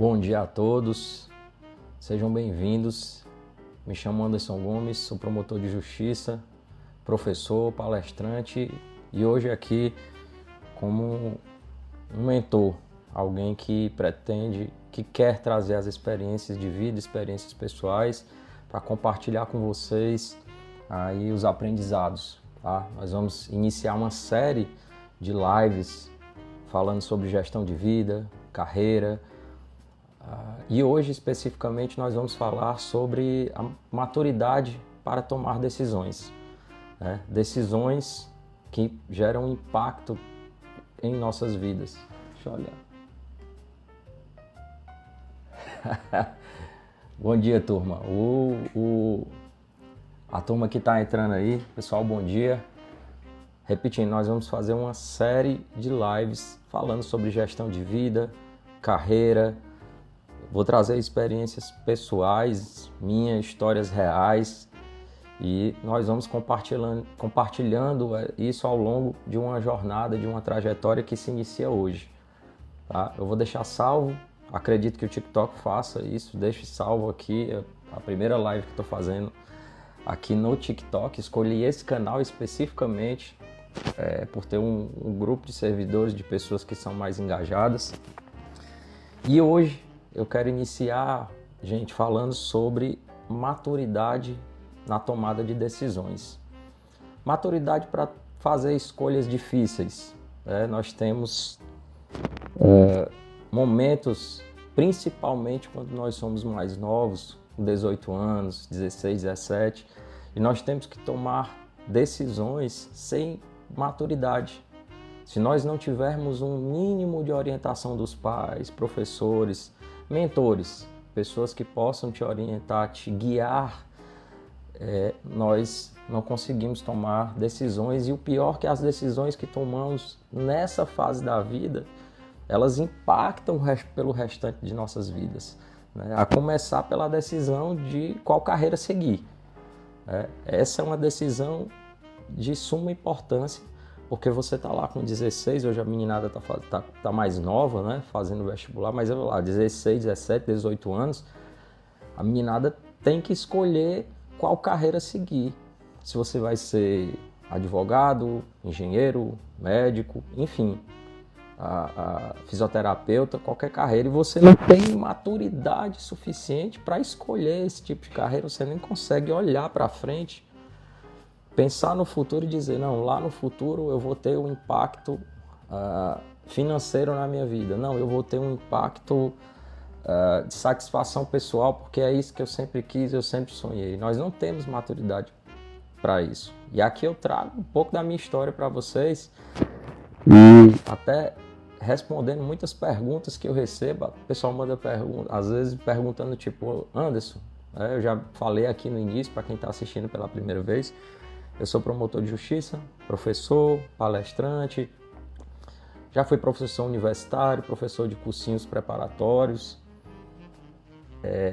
Bom dia a todos, sejam bem-vindos. Me chamo Anderson Gomes, sou promotor de justiça, professor, palestrante e hoje aqui como um mentor, alguém que quer trazer as experiências de vida, experiências pessoais para compartilhar com vocês aí os aprendizados, tá? Nós vamos iniciar uma série de lives falando sobre gestão de vida, carreira. E hoje, especificamente, nós vamos falar sobre a maturidade para tomar decisões, né? Decisões que geram impacto em nossas vidas. Deixa eu olhar. Bom dia, turma. A turma que está entrando aí, pessoal, bom dia. Repetindo, nós vamos fazer uma série de lives falando sobre gestão de vida, carreira. Vou trazer experiências pessoais, minhas histórias reais e nós vamos compartilhando isso ao longo de uma jornada, de uma trajetória que se inicia hoje. Tá? Eu vou deixar salvo, acredito que o TikTok faça isso, deixe salvo aqui a primeira live que estou fazendo aqui no TikTok. Escolhi esse canal especificamente por ter um grupo de servidores, de pessoas que são mais engajadas. E hoje eu quero iniciar, gente, falando sobre maturidade na tomada de decisões. Maturidade para fazer escolhas difíceis. Nós temos momentos, principalmente quando nós somos mais novos, com 18 anos, 16, 17, e nós temos que tomar decisões sem maturidade. Se nós não tivermos um mínimo de orientação dos pais, professores, mentores, pessoas que possam te orientar, te guiar, nós não conseguimos tomar decisões. E o pior é que as decisões que tomamos nessa fase da vida, elas impactam pelo restante de nossas vidas, né? A começar pela decisão de qual carreira seguir. Essa é uma decisão de suma importância, porque você está lá com 16, hoje a meninada tá mais nova, né, fazendo vestibular, mas eu lá, 16, 17, 18 anos, a meninada tem que escolher qual carreira seguir. Se você vai ser advogado, engenheiro, médico, enfim, a fisioterapeuta, qualquer carreira, e você não tem maturidade suficiente para escolher esse tipo de carreira, você nem consegue olhar para frente, pensar no futuro e dizer, não, lá no futuro eu vou ter um impacto financeiro na minha vida. Não, eu vou ter um impacto de satisfação pessoal, porque é isso que eu sempre quis, eu sempre sonhei. Nós não temos maturidade para isso. E aqui eu trago um pouco da minha história para vocês, e até respondendo muitas perguntas que eu recebo. O pessoal manda perguntas, às vezes perguntando tipo, Anderson, eu já falei aqui no início, para quem está assistindo pela primeira vez, eu sou promotor de justiça, professor, palestrante, já fui professor universitário, professor de cursinhos preparatórios.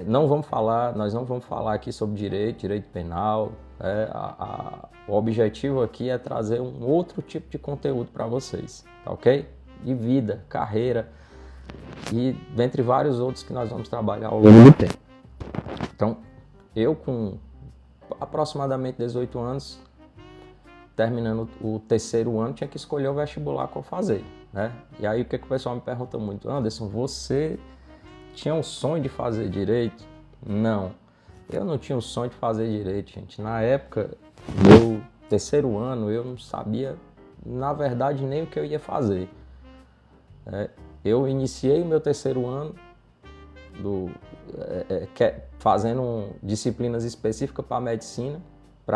Nós não vamos falar aqui sobre direito penal. O objetivo aqui é trazer um outro tipo de conteúdo para vocês, tá ok? De vida, carreira e dentre vários outros que nós vamos trabalhar ao longo do tempo. Então, eu com aproximadamente 18 anos, terminando o terceiro ano, tinha que escolher o vestibular qual fazer, né? E aí o que o pessoal me pergunta muito, Anderson, você tinha um sonho de fazer direito? Não, eu não tinha um sonho de fazer direito, gente. Na época, meu terceiro ano, eu não sabia, na verdade, nem o que eu ia fazer. Eu iniciei o meu terceiro ano fazendo disciplinas específicas para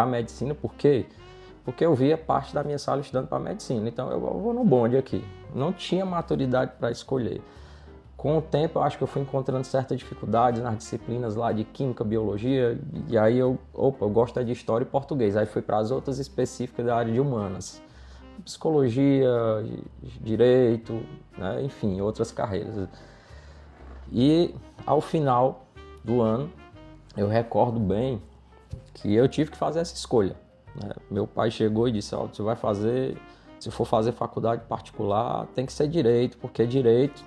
medicina, por quê? Porque eu via parte da minha sala estudando para medicina, então eu vou no bonde aqui. Não tinha maturidade para escolher. Com o tempo, eu acho que eu fui encontrando certas dificuldades nas disciplinas lá de química, biologia, e aí eu gosto de história e português. Aí fui para as outras específicas da área de humanas, psicologia, direito, né? Enfim, outras carreiras. E ao final do ano, eu recordo bem que eu tive que fazer essa escolha. Meu pai chegou e disse, se for fazer faculdade particular, tem que ser direito, porque direito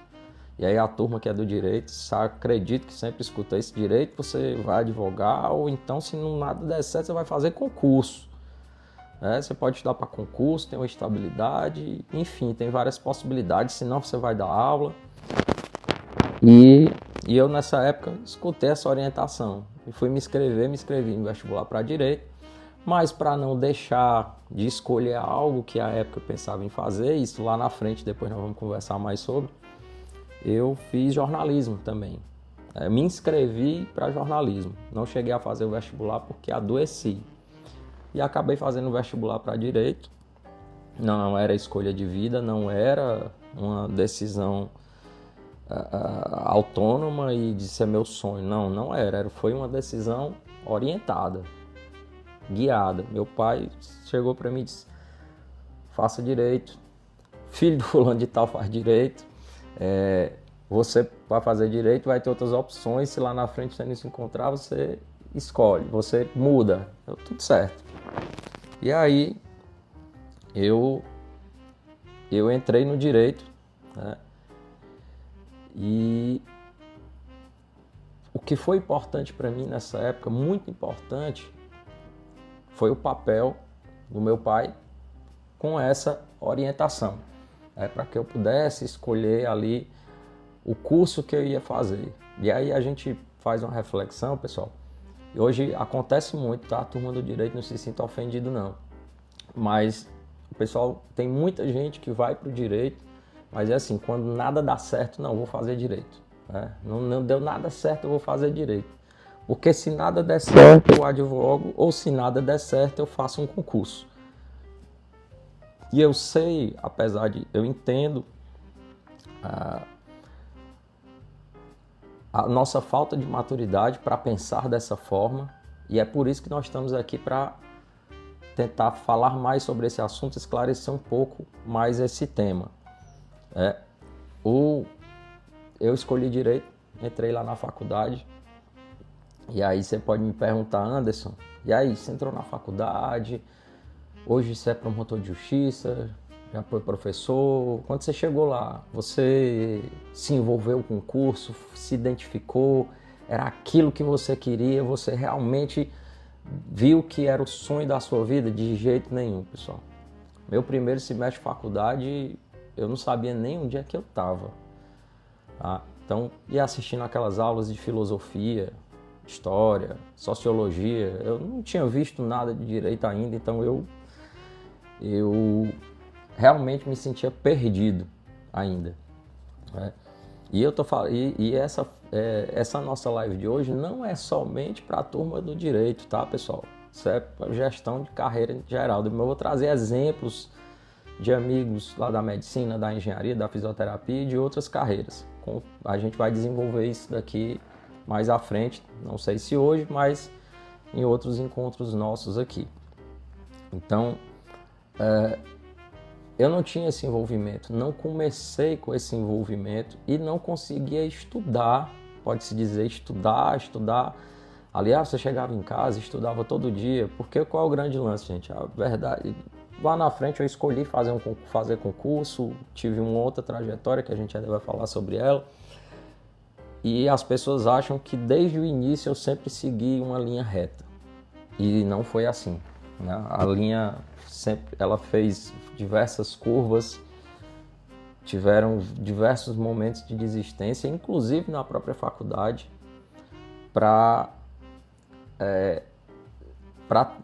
E aí a turma que é do direito, acredito que sempre escuta esse direito, você vai advogar, ou então se não nada der certo, você vai fazer concurso. Você pode estudar para concurso, tem uma estabilidade, enfim, tem várias possibilidades, senão você vai dar aula. E eu nessa época escutei essa orientação e fui me inscrevi no vestibular para direito, mas para não deixar de escolher algo que à época eu pensava em fazer, isso lá na frente, depois nós vamos conversar mais sobre, eu fiz jornalismo também. Me inscrevi para jornalismo, não cheguei a fazer o vestibular porque adoeci. E acabei fazendo o vestibular para direito. Não era escolha de vida, não era uma decisão autônoma e de ser meu sonho. Não era. Foi uma decisão orientada, guiada. Meu pai chegou para mim e disse: faça direito. Filho do fulano de tal faz direito. Você vai fazer direito, vai ter outras opções. Se lá na frente você não se encontrar, você escolhe, você muda. Deu tudo certo. E aí eu entrei no direito, né? E o que foi importante para mim nessa época, muito importante, foi o papel do meu pai com essa orientação, para que eu pudesse escolher ali o curso que eu ia fazer. E aí a gente faz uma reflexão, pessoal. E hoje acontece muito, tá? A turma do direito não se sinta ofendido, não. Mas o pessoal, tem muita gente que vai para o direito, mas é assim, quando nada dá certo, não, vou fazer direito. Não deu nada certo, eu vou fazer direito. Porque se nada der certo, eu advogo, ou se nada der certo, eu faço um concurso. E eu sei, apesar de... eu entendo a nossa falta de maturidade para pensar dessa forma, e é por isso que nós estamos aqui para tentar falar mais sobre esse assunto, esclarecer um pouco mais esse tema. Eu escolhi direito, entrei lá na faculdade, e aí você pode me perguntar: Anderson, e aí, você entrou na faculdade, hoje você é promotor de justiça, já foi professor, quando você chegou lá, você se envolveu com o curso, se identificou, era aquilo que você queria, você realmente viu que era o sonho da sua vida? De jeito nenhum, pessoal. Meu primeiro semestre de faculdade, eu não sabia nem onde é que eu estava. Então, ia assistindo aquelas aulas de filosofia, história, sociologia, eu não tinha visto nada de direito ainda, então eu realmente me sentia perdido ainda. E essa nossa live de hoje não é somente para a turma do direito, tá, pessoal? Isso é para gestão de carreira em geral. Eu vou trazer exemplos de amigos lá da medicina, da engenharia, da fisioterapia e de outras carreiras. A gente vai desenvolver isso daqui mais à frente, não sei se hoje, mas em outros encontros nossos aqui. Então, eu não tinha esse envolvimento, não comecei com esse envolvimento e não conseguia estudar, pode-se dizer estudar. Aliás, você chegava em casa e estudava todo dia, porque qual é o grande lance, gente? A verdade, lá na frente eu escolhi fazer concurso, tive uma outra trajetória que a gente ainda vai falar sobre ela, e as pessoas acham que desde o início eu sempre segui uma linha reta, e não foi assim, né? A linha sempre, ela fez diversas curvas, tiveram diversos momentos de desistência, inclusive na própria faculdade, para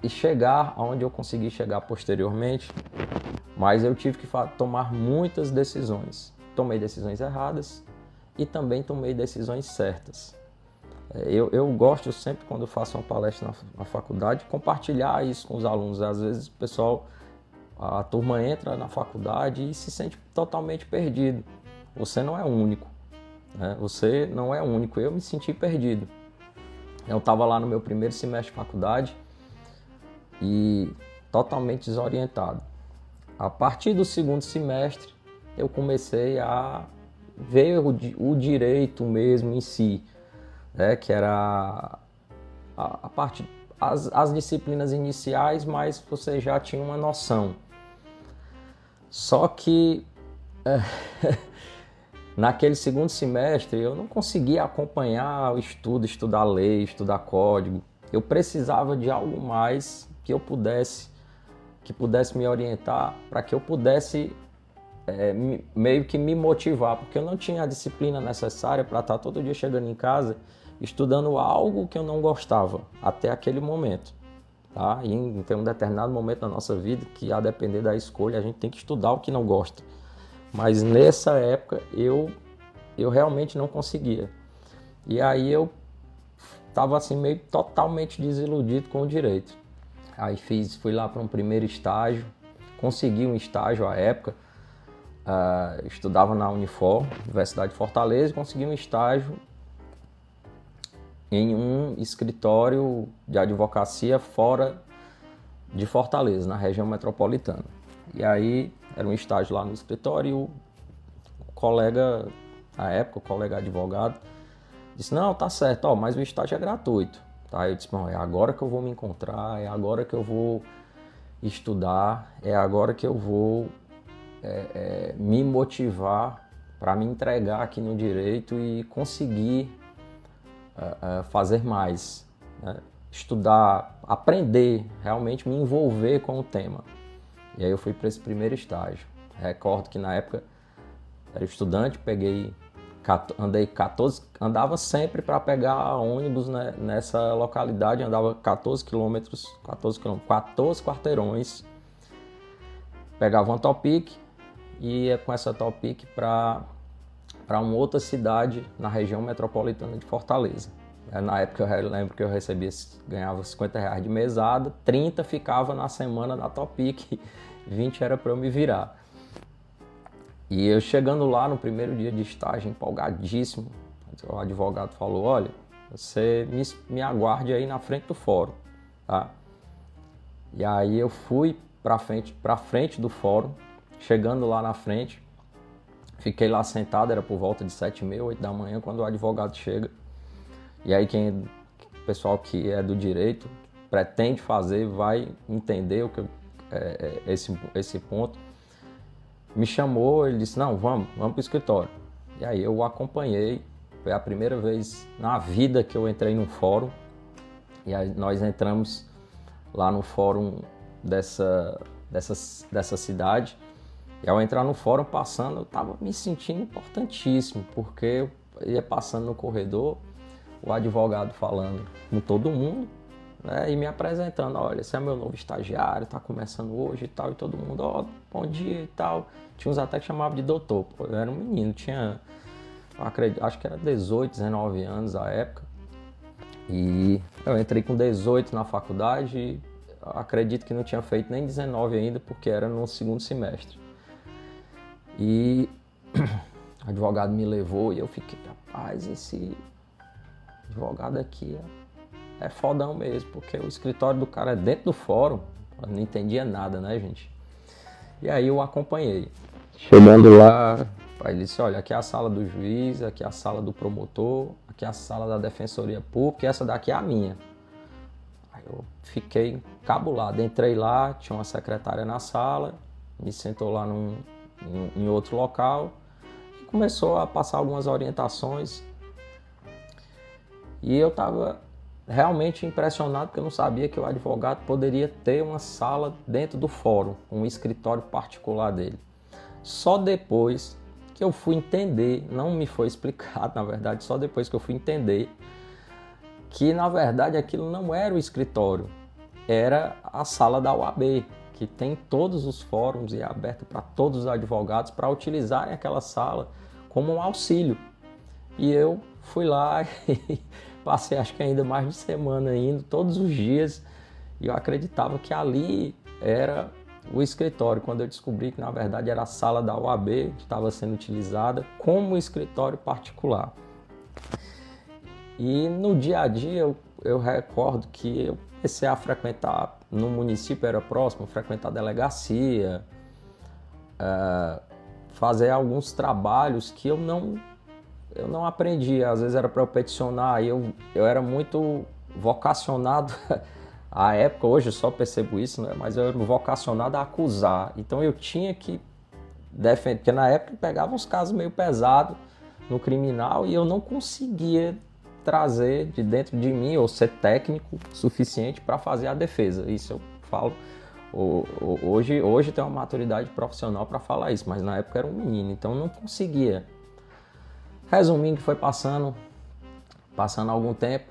chegar aonde eu consegui chegar posteriormente. Mas eu tive que tomar muitas decisões. Tomei decisões erradas e também tomei decisões certas. Eu gosto sempre, quando eu faço uma palestra na faculdade, compartilhar isso com os alunos. Às vezes o pessoal, a turma entra na faculdade e se sente totalmente perdido. Você não é único, né? Você não é único. Eu me senti perdido. Eu estava lá no meu primeiro semestre de faculdade e totalmente desorientado. A partir do segundo semestre, eu comecei a ver o direito mesmo em si, né? Que era as disciplinas iniciais, mas você já tinha uma noção. Só que naquele segundo semestre eu não conseguia acompanhar o estudo, estudar lei, estudar código. Eu precisava de algo mais que pudesse me orientar para que eu pudesse meio que me motivar, porque eu não tinha a disciplina necessária para estar todo dia chegando em casa estudando algo que eu não gostava até aquele momento. Tá? E tem um determinado momento na nossa vida que, a depender da escolha, a gente tem que estudar o que não gosta. Mas nessa época eu realmente não conseguia. E aí eu estava assim meio totalmente desiludido com o direito. Aí fui lá para um primeiro estágio, consegui um estágio à época, estudava na Unifor, Universidade de Fortaleza, e consegui um estágio em um escritório de advocacia fora de Fortaleza, na região metropolitana. E aí era um estágio lá no escritório e o colega, na época, o colega advogado, disse, não, tá certo, mas o estágio é gratuito. Tá? Eu disse, bom, é agora que eu vou me encontrar, é agora que eu vou estudar, é agora que eu vou me motivar para me entregar aqui no direito e conseguir fazer mais, né? Estudar, aprender, realmente me envolver com o tema. E aí eu fui para esse primeiro estágio. Recordo que na época era estudante, andava sempre para pegar ônibus, né, nessa localidade, andava 14 quarteirões, pegava uma Topic e ia com essa Topic para uma outra cidade na região metropolitana de Fortaleza. Na época eu lembro que eu ganhava R$50 de mesada, 30 ficava na semana na Topic, 20 era para eu me virar. E eu chegando lá no primeiro dia de estágio, empolgadíssimo, o advogado falou, olha, você me aguarde aí na frente do fórum, tá? E aí eu fui para frente do fórum, chegando lá na frente, fiquei lá sentado, era por volta de 7h30, 8 da manhã, quando o advogado chega. E aí o pessoal que é do direito pretende fazer, vai entender esse ponto. Me chamou, ele disse, não, vamos para o escritório. E aí eu o acompanhei, foi a primeira vez na vida que eu entrei num fórum. E aí nós entramos lá no fórum dessa cidade. E ao entrar no fórum passando, eu estava me sentindo importantíssimo, porque eu ia passando no corredor, o advogado falando com todo mundo, né, e me apresentando, olha, esse é meu novo estagiário, está começando hoje e tal, e todo mundo, ó, bom dia e tal. Tinha uns até que chamavam de doutor, pô, eu era um menino, acho que era 18, 19 anos à época, e eu entrei com 18 na faculdade, e acredito que não tinha feito nem 19 ainda, porque era no segundo semestre. E o advogado me levou e eu fiquei, rapaz, esse advogado aqui é fodão mesmo, porque o escritório do cara é dentro do fórum, eu não entendia nada, né, gente? E aí eu acompanhei. Chegando lá, ele disse, olha, aqui é a sala do juiz, aqui é a sala do promotor, aqui é a sala da defensoria pública e essa daqui é a minha. Aí eu fiquei encabulado, entrei lá, tinha uma secretária na sala, me sentou lá em outro local e começou a passar algumas orientações. E eu estava realmente impressionado, porque eu não sabia que o advogado poderia ter uma sala dentro do fórum, um escritório particular dele. Só depois que eu fui entender, não me foi explicado, na verdade, só depois que eu fui entender que, na verdade, aquilo não era o escritório, era a sala da OAB, que tem todos os fóruns e é aberto para todos os advogados para utilizarem aquela sala como um auxílio. E eu fui lá e passei acho que ainda mais de semana indo, todos os dias, e eu acreditava que ali era o escritório, quando eu descobri que na verdade era a sala da OAB que estava sendo utilizada como escritório particular. E no dia a dia eu recordo que eu comecei a frequentar, no município era próximo, frequentar a delegacia, fazer alguns trabalhos que eu não aprendi, às vezes era para eu peticionar, e eu era muito vocacionado à época, hoje eu só percebo isso, né? Mas eu era vocacionado a acusar, então eu tinha que defender, porque na época eu pegava uns casos meio pesados, no criminal e eu não conseguia trazer de dentro de mim ou ser técnico suficiente para fazer a defesa. Isso eu falo. Hoje tem uma maturidade profissional para falar isso, mas na época era um menino, então eu não conseguia. Resumindo, foi passando algum tempo,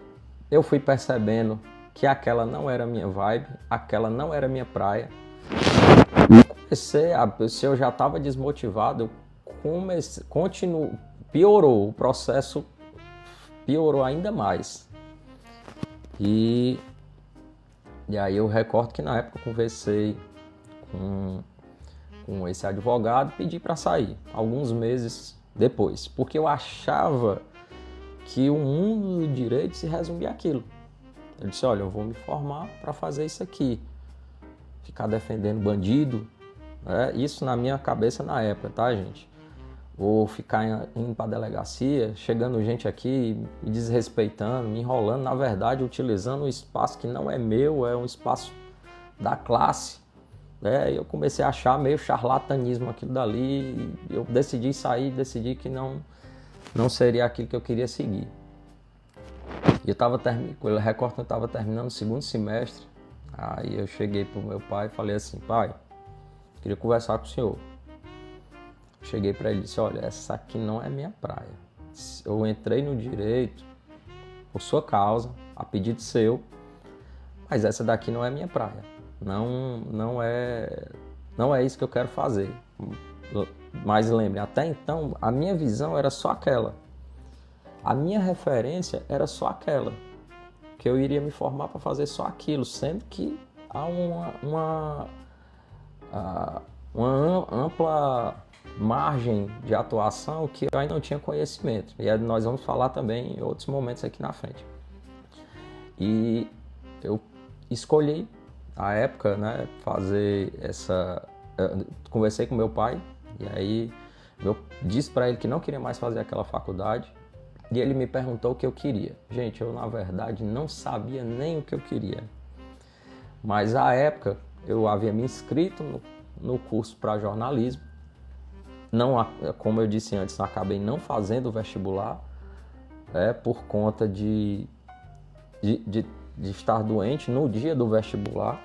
eu fui percebendo que aquela não era minha vibe, aquela não era minha praia. Se eu já estava desmotivado, piorou, o processo piorou ainda mais. E aí eu recordo que na época eu conversei com esse advogado e pedi para sair, alguns meses depois, porque eu achava que o mundo do direito se resumia àquilo. Eu disse, olha, eu vou me formar para fazer isso aqui, ficar defendendo bandido, né? Isso na minha cabeça na época, tá, gente? Ou ficar indo para a delegacia, chegando gente aqui, me desrespeitando, me enrolando, na verdade utilizando um espaço que não é meu, é um espaço da classe. Né? Eu comecei a achar meio charlatanismo aquilo dali, eu decidi sair, decidi que não seria aquilo que eu queria seguir. E eu estava terminando o segundo semestre, aí eu cheguei para o meu pai e falei assim, pai, queria conversar com o senhor. Cheguei para ele e disse, olha, essa aqui não é minha praia. Eu entrei no direito por sua causa, a pedido seu, mas essa daqui não é minha praia. Não é isso que eu quero fazer. Mas lembre, até então a minha visão era só aquela. A minha referência era só aquela. Que eu iria me formar para fazer só aquilo, sendo que há uma ampla margem de atuação que eu ainda não tinha conhecimento. E nós vamos falar também em outros momentos aqui na frente. E eu escolhi, à época, né, fazer essa... Conversei com meu pai, e aí eu disse para ele que não queria mais fazer aquela faculdade, e ele me perguntou o que eu queria. Gente, eu na verdade não sabia nem o que eu queria. Mas à época eu havia me inscrito no curso para jornalismo. Não, como eu disse antes, acabei não fazendo o vestibular, por conta de estar doente no dia do vestibular.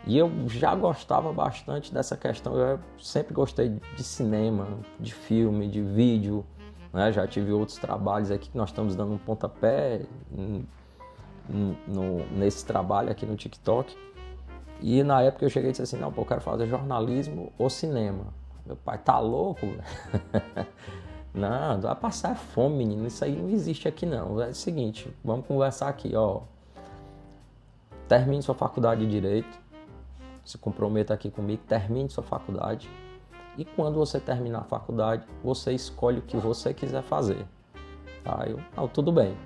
E eu já gostava bastante dessa questão, eu sempre gostei de cinema, de filme, de vídeo, né? Já tive outros trabalhos aqui que nós estamos dando um pontapé nesse trabalho aqui no TikTok. E na época eu cheguei e disse assim, não, pô, eu quero fazer jornalismo ou cinema. Meu pai, tá louco? Não, vai passar fome, menino, isso aí não existe aqui não. É o seguinte, vamos conversar aqui, ó. Termine sua faculdade de Direito, se comprometa aqui comigo, termine sua faculdade. E quando você terminar a faculdade, você escolhe o que você quiser fazer. Tá? Não, tudo bem.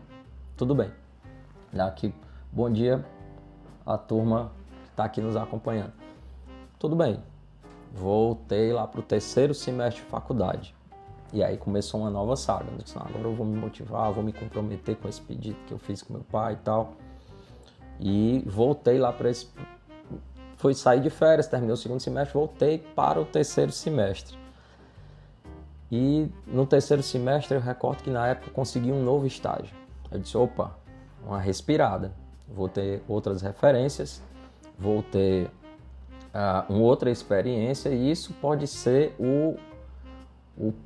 Aqui, bom dia a turma que está aqui nos acompanhando. Tudo bem. Voltei lá para o terceiro semestre de faculdade. E aí começou uma nova saga. Eu disse, agora eu vou me motivar, vou me comprometer com esse pedido que eu fiz com meu pai e tal. E voltei lá para esse... Fui sair de férias, terminei o segundo semestre, voltei para o terceiro semestre. E no terceiro semestre eu recordo que na época eu consegui um novo estágio. Eu disse, opa, uma respirada. Vou ter outras referências, vou ter uma outra experiência e isso pode ser o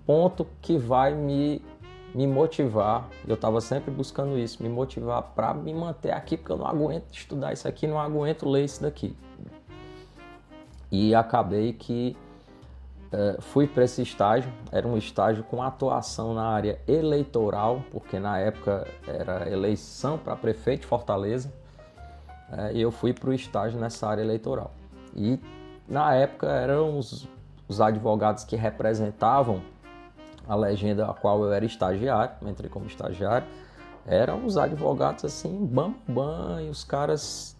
ponto que vai me motivar. Eu estava sempre buscando isso, me motivar para me manter aqui, porque eu não aguento estudar isso aqui, não aguento ler isso daqui. E acabei que fui para esse estágio, era um estágio com atuação na área eleitoral, porque na época era eleição para prefeito de Fortaleza, e eu fui para o estágio nessa área eleitoral. E na época eram os advogados que representavam a legenda a qual eu era estagiário, entrei como estagiário, eram os advogados assim, bam, e os caras,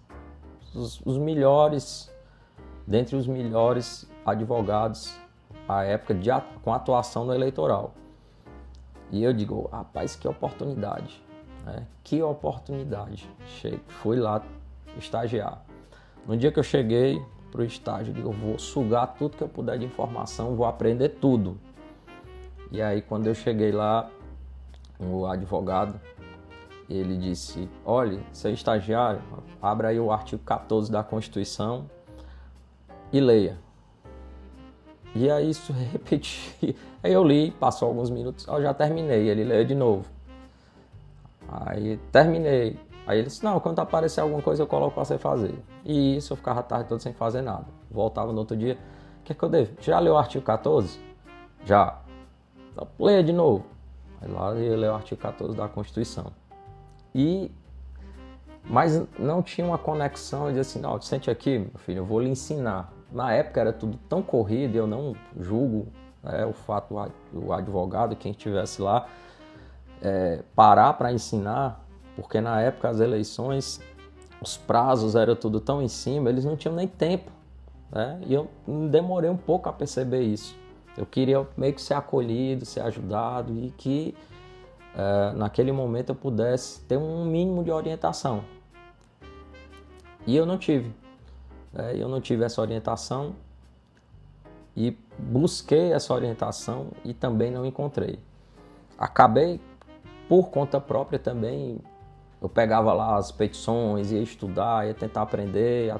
os melhores, dentre os melhores advogados à época com atuação no eleitoral. E eu digo, rapaz, que oportunidade, né? Que oportunidade. Fui lá estagiar. No dia que eu cheguei para o estágio, eu digo, eu vou sugar tudo que eu puder de informação, vou aprender tudo. E aí quando eu cheguei lá, o advogado, ele disse, olha, seu estagiário, abra aí o artigo 14 da Constituição e leia. E aí isso repeti. Aí eu li, passou alguns minutos, eu já terminei, ele leu de novo. Aí terminei. Aí ele disse, não, quando aparecer alguma coisa eu coloco pra você fazer. E isso eu ficava a tarde toda sem fazer nada. Voltava no outro dia, o que é que eu devo? Já leu o artigo 14? Já. Então, leia de novo. Aí lá eu leio o artigo 14 da Constituição. Mas não tinha uma conexão de assim, não, sente aqui, meu filho, eu vou lhe ensinar. Na época era tudo tão corrido, eu não julgo o fato do advogado, quem estivesse lá, parar para ensinar, porque na época as eleições, os prazos eram tudo tão em cima, eles não tinham nem tempo. Né? E eu demorei um pouco a perceber isso. Eu queria meio que ser acolhido, ser ajudado e que naquele momento eu pudesse ter um mínimo de orientação. E eu não tive. Eu não tive essa orientação e busquei essa orientação e também não encontrei. Acabei, por conta própria também, eu pegava lá as petições, ia estudar, ia tentar aprender,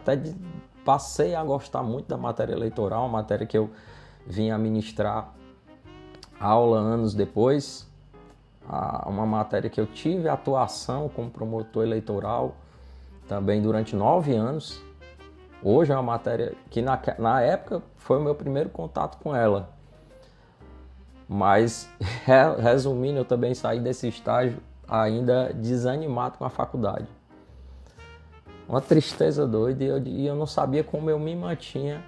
passei a gostar muito da matéria eleitoral, uma matéria que eu vim a ministrar aula anos depois, uma matéria que eu tive atuação como promotor eleitoral também durante 9 anos. Hoje é uma matéria que na época foi o meu primeiro contato com ela. Mas, resumindo, eu também saí desse estágio ainda desanimado com a faculdade. Uma tristeza doida e eu não sabia como eu me mantinha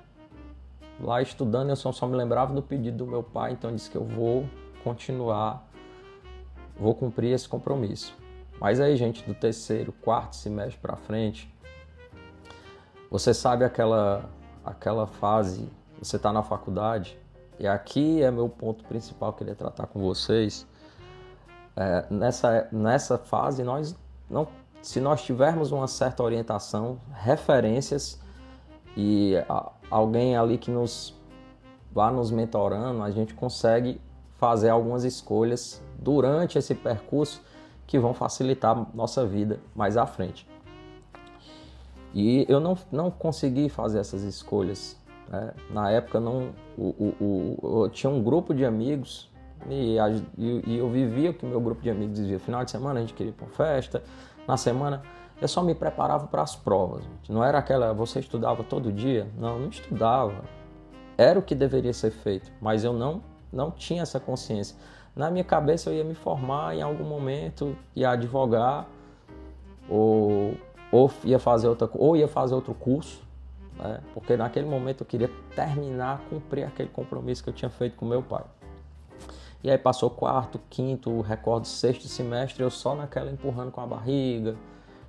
lá estudando. Eu só me lembrava do pedido do meu pai, então eu disse que eu vou continuar, vou cumprir esse compromisso. Mas aí, gente, do terceiro, quarto semestre para frente, você sabe aquela fase, você está na faculdade, e aqui é meu ponto principal que eu queria tratar com vocês. Nessa fase, se nós tivermos uma certa orientação, referências e alguém ali que vá nos mentorando, a gente consegue fazer algumas escolhas durante esse percurso que vão facilitar a nossa vida mais à frente. E eu não consegui fazer essas escolhas. Né? Na época, eu tinha um grupo de amigos e eu vivia o que o meu grupo de amigos dizia. Final de semana a gente queria ir para uma festa, na semana eu só me preparava para as provas. Não era aquela, você estudava todo dia? Não estudava. Era o que deveria ser feito, mas eu não tinha essa consciência. Na minha cabeça eu ia me formar em algum momento, ia advogar, ou ia fazer outro curso, né? Porque naquele momento eu queria terminar, cumprir aquele compromisso que eu tinha feito com meu pai. E aí passou quarto, quinto, recordo sexto semestre, eu só naquela empurrando com a barriga,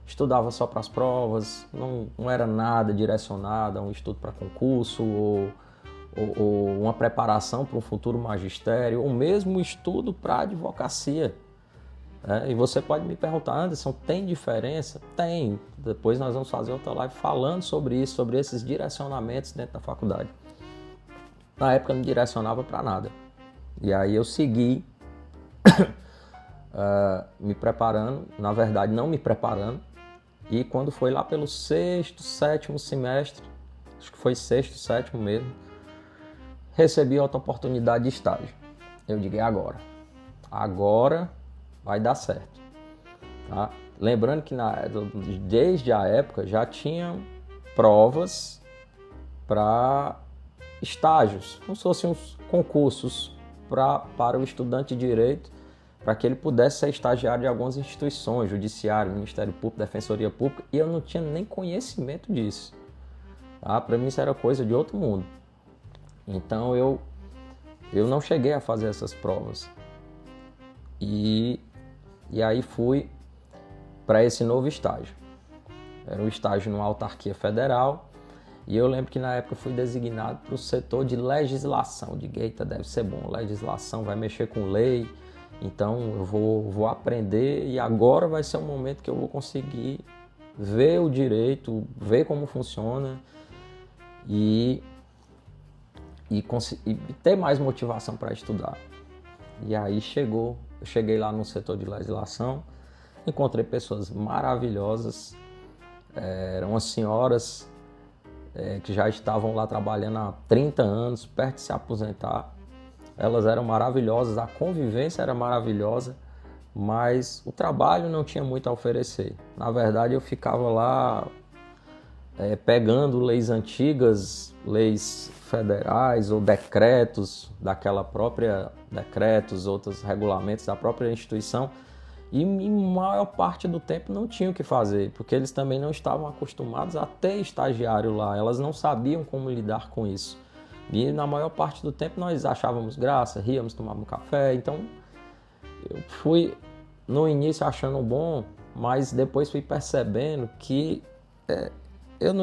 estudava só para as provas, não era nada direcionado a um estudo para concurso ou uma preparação para um futuro magistério, ou mesmo estudo para advocacia. E você pode me perguntar, Anderson, tem diferença? Tem. Depois nós vamos fazer outra live falando sobre isso, sobre esses direcionamentos dentro da faculdade. Na época eu não direcionava para nada. E aí eu segui me preparando, na verdade não me preparando, e quando foi lá pelo sexto, sétimo semestre, acho que foi sexto, sétimo mesmo, recebi outra oportunidade de estágio. Eu digo, agora vai dar certo. Tá? Lembrando que desde a época já tinham provas para estágios, como se fossem uns concursos para o estudante de direito, para que ele pudesse ser estagiário de algumas instituições, Judiciário, Ministério Público, Defensoria Pública, e eu não tinha nem conhecimento disso. Tá? Para mim isso era coisa de outro mundo. Então eu não cheguei a fazer essas provas. E aí fui para esse novo estágio. Era um estágio numa autarquia federal. E eu lembro que na época eu fui designado para o setor de legislação. De eita, deve ser bom, legislação, vai mexer com lei. Então eu vou aprender e agora vai ser um momento que eu vou conseguir ver o direito, ver como funciona e ter mais motivação para estudar. E aí eu cheguei lá no setor de legislação, encontrei pessoas maravilhosas, eram umas senhoras que já estavam lá trabalhando há 30 anos, perto de se aposentar. Elas eram maravilhosas, a convivência era maravilhosa, mas o trabalho não tinha muito a oferecer. Na verdade, eu ficava lá pegando leis antigas, leis federais ou decretos outros regulamentos da própria instituição, e em maior parte do tempo não tinham o que fazer, porque eles também não estavam acostumados a ter estagiário lá, elas não sabiam como lidar com isso. E na maior parte do tempo nós achávamos graça, ríamos, tomávamos café. Então eu fui no início achando bom, mas depois fui percebendo que eu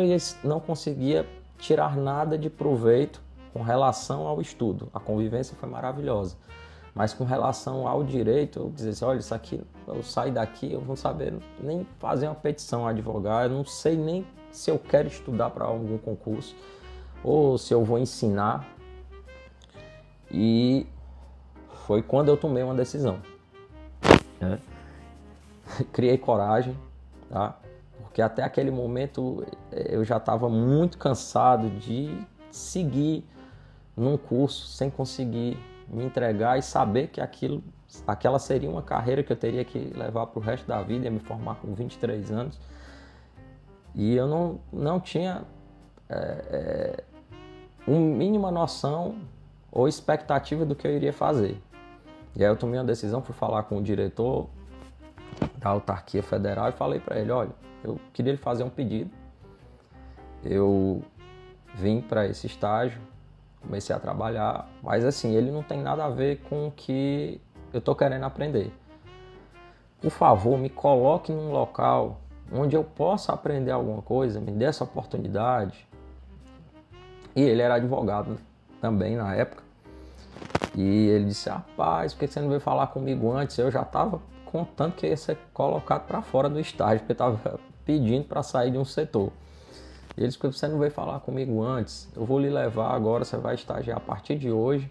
não conseguia tirar nada de proveito com relação ao estudo. A convivência foi maravilhosa, mas com relação ao direito, eu dizia assim, olha, isso aqui, eu saio daqui, eu não saber nem fazer uma petição a advogar, eu não sei nem se eu quero estudar para algum concurso ou se eu vou ensinar. E foi quando eu tomei uma decisão, né? Criei coragem, tá? Porque até aquele momento eu já estava muito cansado de seguir num curso sem conseguir me entregar e saber que aquela seria uma carreira que eu teria que levar para o resto da vida, ia me formar com 23 anos. E eu não tinha uma mínima noção ou expectativa do que eu iria fazer. E aí eu tomei uma decisão, fui falar com o diretor da autarquia federal e falei para ele, olha, eu queria lhe fazer um pedido. Eu vim para esse estágio, comecei a trabalhar, mas assim, ele não tem nada a ver com o que eu estou querendo aprender. Por favor, me coloque num local onde eu possa aprender alguma coisa, me dê essa oportunidade. E ele era advogado, né, também na época. E ele disse, rapaz, por que você não veio falar comigo antes? Eu já estava contando que ia ser colocado para fora do estágio, porque eu estava pedindo para sair de um setor. E ele disse, por que você não veio falar comigo antes? Eu vou lhe levar agora, você vai estagiar a partir de hoje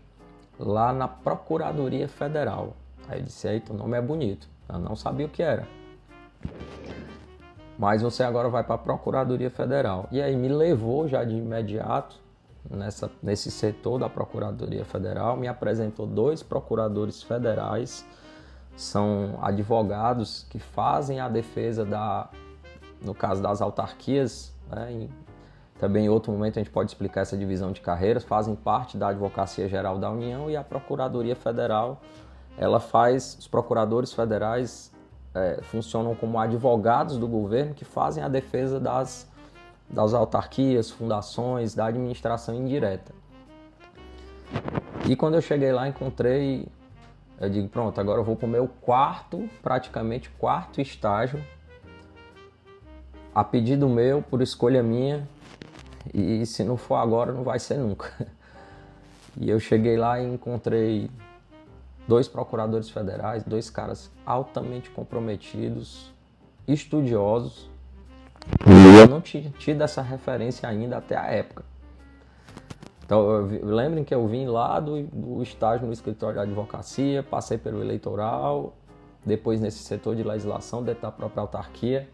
lá na Procuradoria Federal. Aí eu disse, eita, o nome é bonito. Eu não sabia o que era. Mas você agora vai para a Procuradoria Federal. E aí me levou já de imediato nesse setor da Procuradoria Federal, me apresentou 2 procuradores federais, são advogados que fazem a defesa no caso das autarquias, né? Também em outro momento a gente pode explicar essa divisão de carreiras, fazem parte da Advocacia Geral da União, e a Procuradoria Federal, os procuradores federais funcionam como advogados do governo que fazem a defesa das autarquias, fundações, da administração indireta. E quando eu cheguei lá, eu digo, pronto, agora eu vou para o meu praticamente quarto estágio, a pedido meu, por escolha minha, e se não for agora, não vai ser nunca. E eu cheguei lá e encontrei 2 procuradores federais, 2 caras altamente comprometidos, estudiosos. Eu não tinha tido essa referência ainda até a época. Então, lembrem que eu vim lá do estágio no escritório de advocacia, passei pelo eleitoral, depois nesse setor de legislação dentro da própria autarquia,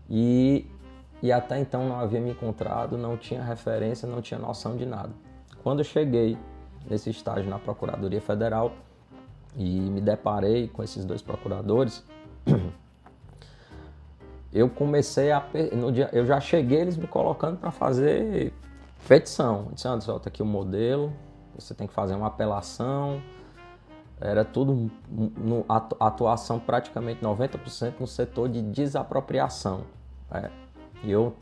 e até então não havia me encontrado, não tinha referência, não tinha noção de nada. Quando eu cheguei nesse estágio na Procuradoria Federal e me deparei com esses 2 procuradores, eu comecei eu já cheguei eles me colocando para fazer petição. Eu disse, Anderson, tá aqui o modelo, você tem que fazer uma apelação. Era tudo atuação praticamente 90% no setor de desapropriação, né? E eu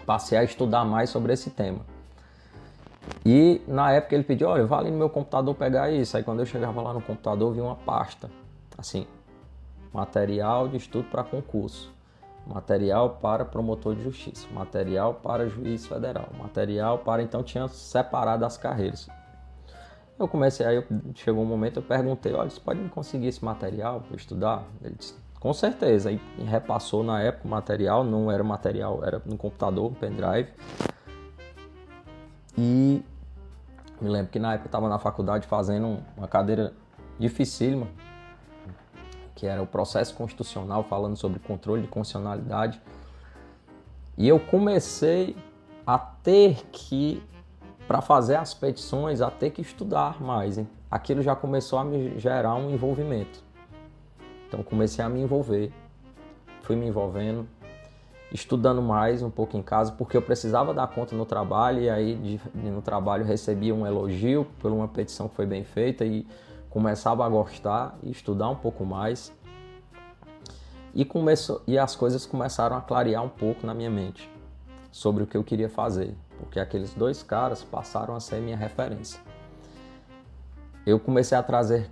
passei a estudar mais sobre esse tema. E na época ele pediu, olha, vai ali no meu computador pegar isso. Aí quando eu chegava lá no computador, eu vi uma pasta, assim, material de estudo para concurso, material para promotor de justiça, material para juiz federal, material para... Então tinha separado as carreiras. Eu comecei, aí chegou um momento, eu perguntei, olha, você pode me conseguir esse material para estudar? Ele disse, com certeza. Aí repassou na época o material, não era material, era no computador, no pendrive. E me lembro que na época eu estava na faculdade fazendo uma cadeira dificílima, que era o processo constitucional, falando sobre controle de constitucionalidade. E eu comecei a ter que, para fazer as petições, a ter que estudar mais, hein? Aquilo já começou a me gerar um envolvimento. Então comecei a me envolver, fui me envolvendo, estudando mais um pouco em casa, porque eu precisava dar conta no trabalho, e aí no trabalho recebi um elogio por uma petição que foi bem feita e começava a gostar e estudar um pouco mais. E as coisas começaram a clarear um pouco na minha mente sobre o que eu queria fazer, porque aqueles 2 caras passaram a ser minha referência. Eu comecei a trazer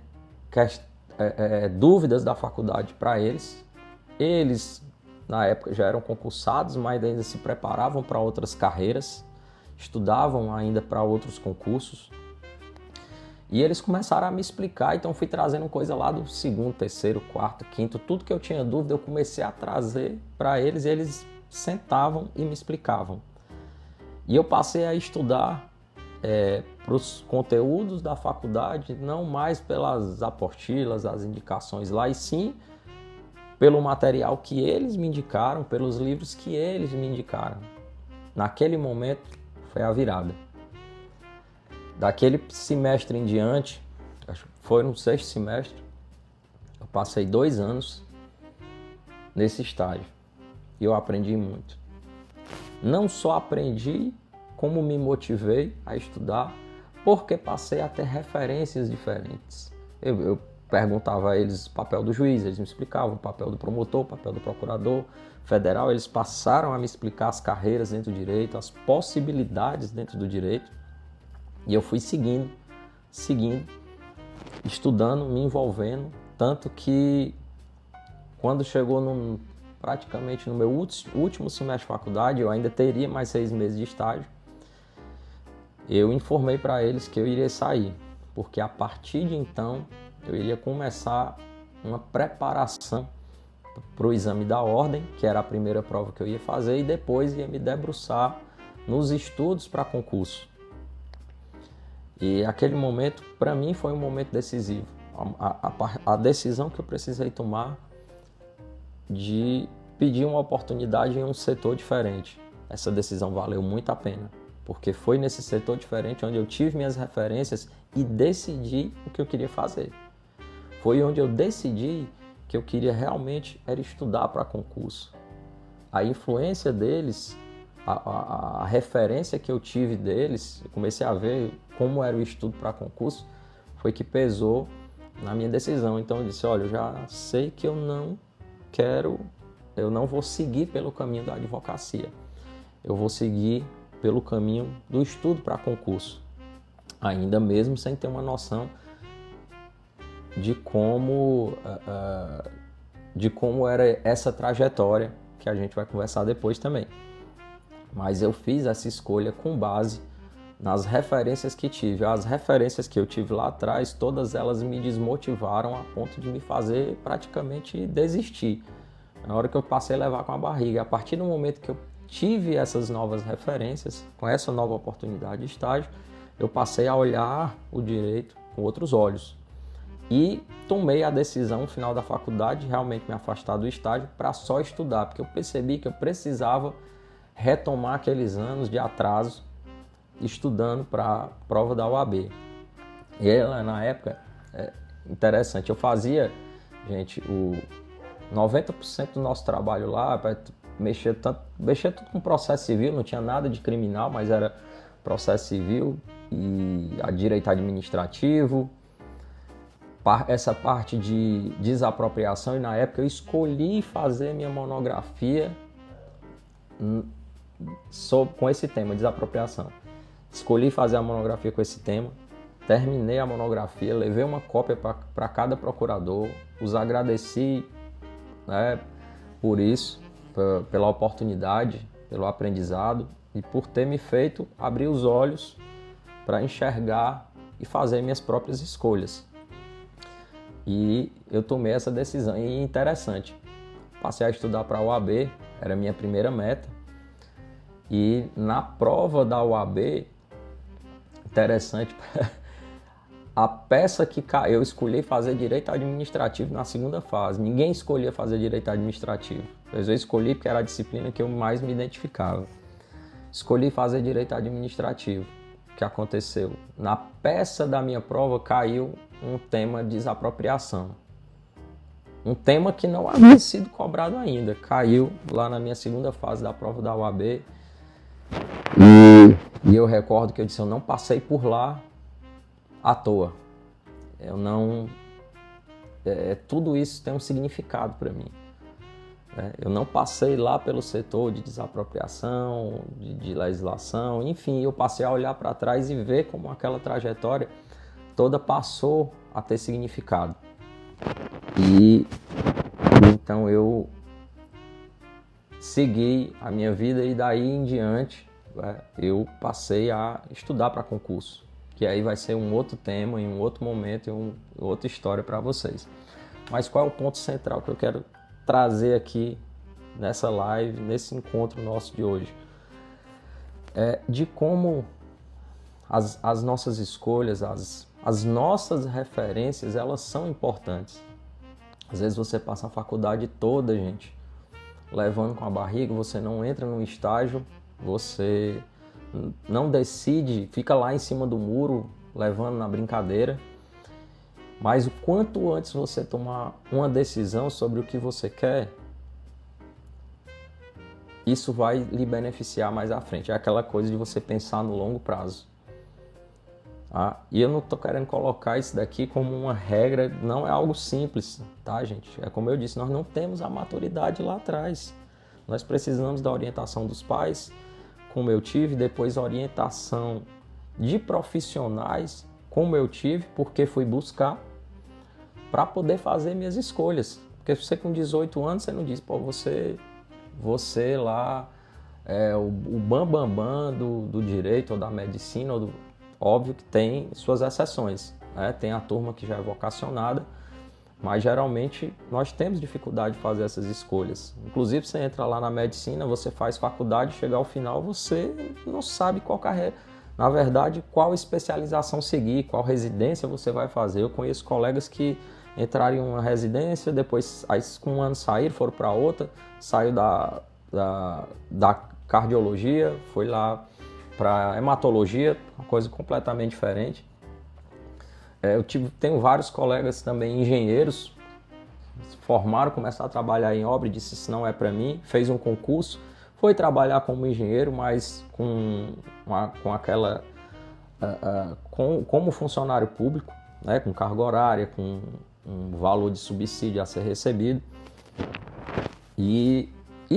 dúvidas da faculdade para eles. Eles, na época, já eram concursados, mas ainda se preparavam para outras carreiras, estudavam ainda para outros concursos. E eles começaram a me explicar, então fui trazendo coisa lá do 2º, 3º, 4º, 5º, tudo que eu tinha dúvida eu comecei a trazer para eles, e eles sentavam e me explicavam. E eu passei a estudar para os conteúdos da faculdade, não mais pelas apostilas, as indicações lá, e sim pelo material que eles me indicaram, pelos livros que eles me indicaram. Naquele momento foi a virada. Daquele semestre em diante, acho que foi no 6º semestre, eu passei 2 anos nesse estágio e eu aprendi muito. Não só aprendi, como me motivei a estudar, porque passei a ter referências diferentes. Eu perguntava a eles o papel do juiz, eles me explicavam o papel do promotor, o papel do procurador federal, eles passaram a me explicar as carreiras dentro do direito, as possibilidades dentro do direito. E eu fui seguindo, estudando, me envolvendo, tanto que quando chegou praticamente no meu último semestre de faculdade, eu ainda teria mais 6 meses de estágio, eu informei para eles que eu iria sair, porque a partir de então eu iria começar uma preparação para o exame da ordem, que era a primeira prova que eu ia fazer, e depois ia me debruçar nos estudos para concurso. E aquele momento, para mim, foi um momento decisivo. A decisão que eu precisei tomar de pedir uma oportunidade em um setor diferente. Essa decisão valeu muito a pena, porque foi nesse setor diferente onde eu tive minhas referências e decidi o que eu queria fazer. Foi onde eu decidi que eu queria realmente era estudar para concurso. A influência deles, a referência que eu tive deles, eu comecei a ver como era o estudo para concurso, foi que pesou na minha decisão. Então eu disse, olha, eu já sei que eu não vou seguir pelo caminho da advocacia. Eu vou seguir pelo caminho do estudo para concurso, ainda mesmo sem ter uma noção de como era essa trajetória, que a gente vai conversar depois também. Mas eu fiz essa escolha com base nas referências que tive. As referências que eu tive lá atrás, todas elas me desmotivaram a ponto de me fazer praticamente desistir. Na hora que eu passei a levar com a barriga. A partir do momento que eu tive essas novas referências, com essa nova oportunidade de estágio, eu passei a olhar o direito com outros olhos. E tomei a decisão no final da faculdade de realmente me afastar do estágio para só estudar, porque eu percebi que eu precisava retomar aqueles anos de atraso estudando para a prova da OAB. E ela, na época, interessante, eu fazia, gente, 90% do nosso trabalho lá, mexia tudo com processo civil, não tinha nada de criminal, mas era processo civil e a direito administrativo, essa parte de desapropriação, e na época eu escolhi fazer minha monografia com esse tema, desapropriação. Escolhi fazer a monografia com esse tema, terminei a monografia, levei uma cópia para cada procurador, os agradeci, né, por isso, pela oportunidade, pelo aprendizado e por ter me feito abrir os olhos para enxergar e fazer minhas próprias escolhas. E eu tomei essa decisão. E interessante, passei a estudar para a OAB, era a minha primeira meta. E na prova da OAB, interessante, a peça que eu escolhi fazer direito administrativo na segunda fase. Ninguém escolhia fazer direito administrativo. Eu escolhi porque era a disciplina que eu mais me identificava. Escolhi fazer direito administrativo. O que aconteceu? Na peça da minha prova caiu um tema de desapropriação. Um tema que não havia sido cobrado ainda. Caiu lá na minha segunda fase da prova da UAB. E eu recordo que eu disse, eu não passei por lá à toa. Eu não... tudo isso tem um significado para mim. Eu não passei lá pelo setor de desapropriação, de legislação, enfim, eu passei a olhar para trás e ver como aquela trajetória toda passou a ter significado. E então eu segui a minha vida e daí em diante eu passei a estudar para concurso, que aí vai ser um outro tema, em um outro momento, em outra história para vocês. Mas qual é o ponto central que eu quero trazer aqui nessa live, nesse encontro nosso de hoje? De como as nossas escolhas, as nossas referências, elas são importantes. Às vezes você passa a faculdade toda, gente, levando com a barriga, você não entra num estágio, você não decide, fica lá em cima do muro, levando na brincadeira. Mas o quanto antes você tomar uma decisão sobre o que você quer, isso vai lhe beneficiar mais à frente. É aquela coisa de você pensar no longo prazo. E eu não estou querendo colocar isso daqui como uma regra, não é algo simples, tá, gente? É como eu disse, nós não temos a maturidade lá atrás. Nós precisamos da orientação dos pais, como eu tive, depois orientação de profissionais, como eu tive, porque fui buscar, para poder fazer minhas escolhas. Porque você com 18 anos, você não diz, pô, você lá é o bambambam do direito ou da medicina, óbvio que tem suas exceções, né? Tem a turma que já é vocacionada, mas geralmente nós temos dificuldade de fazer essas escolhas. Inclusive você entra lá na medicina, você faz faculdade, chega ao final você não sabe qual carreira, na verdade qual especialização seguir, qual residência você vai fazer. Eu conheço colegas que entraram em uma residência, depois aí, com um ano saíram, foram para outra, saiu da cardiologia, foi lá para hematologia, uma coisa completamente diferente. Tenho vários colegas também engenheiros, formaram, começaram a trabalhar em obra e disse, isso não é para mim, fez um concurso, foi trabalhar como engenheiro, mas como funcionário público, né, com carga horária, com um valor de subsídio a ser recebido. E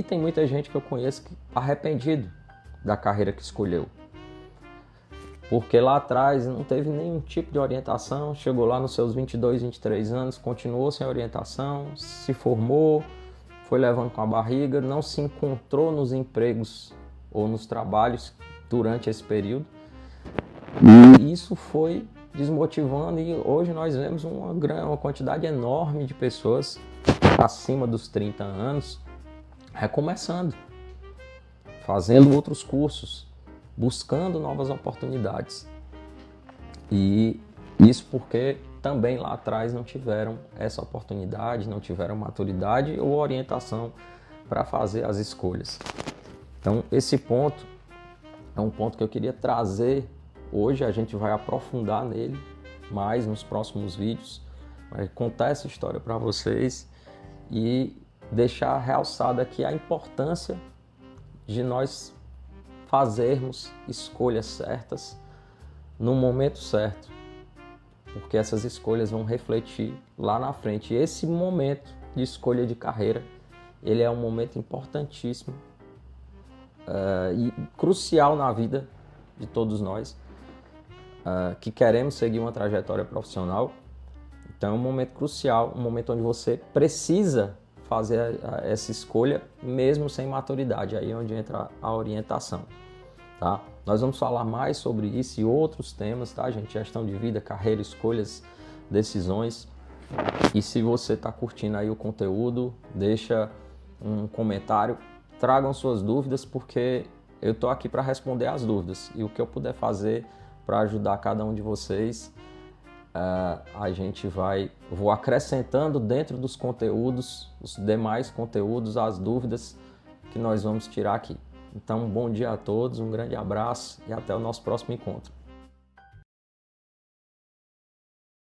tem muita gente que eu conheço que está arrependido da carreira que escolheu. Porque lá atrás não teve nenhum tipo de orientação, chegou lá nos seus 22, 23 anos, continuou sem orientação, se formou, foi levando com a barriga, não se encontrou nos empregos ou nos trabalhos durante esse período. E isso foi desmotivando e hoje nós vemos uma quantidade enorme de pessoas acima dos 30 anos recomeçando, fazendo outros cursos, buscando novas oportunidades. E isso porque também lá atrás não tiveram essa oportunidade, não tiveram maturidade ou orientação para fazer as escolhas. Então esse ponto é um ponto que eu queria trazer hoje, a gente vai aprofundar nele mais nos próximos vídeos, vai contar essa história para vocês e deixar realçada aqui a importância de nós fazermos escolhas certas no momento certo, porque essas escolhas vão refletir lá na frente. E esse momento de escolha de carreira, ele é um momento importantíssimo e crucial na vida de todos nós que queremos seguir uma trajetória profissional. Então é um momento crucial, um momento onde você precisa fazer essa escolha mesmo sem maturidade, aí é onde entra a orientação, tá? Nós vamos falar mais sobre isso e outros temas, tá, gente? Gestão de vida, carreira, escolhas, decisões. E se você está curtindo aí o conteúdo, deixa um comentário, tragam suas dúvidas, porque eu estou aqui para responder as dúvidas e o que eu puder fazer para ajudar cada um de vocês, vou acrescentando dentro dos conteúdos, os demais conteúdos, as dúvidas que nós vamos tirar aqui. Então, bom dia a todos, um grande abraço e até o nosso próximo encontro.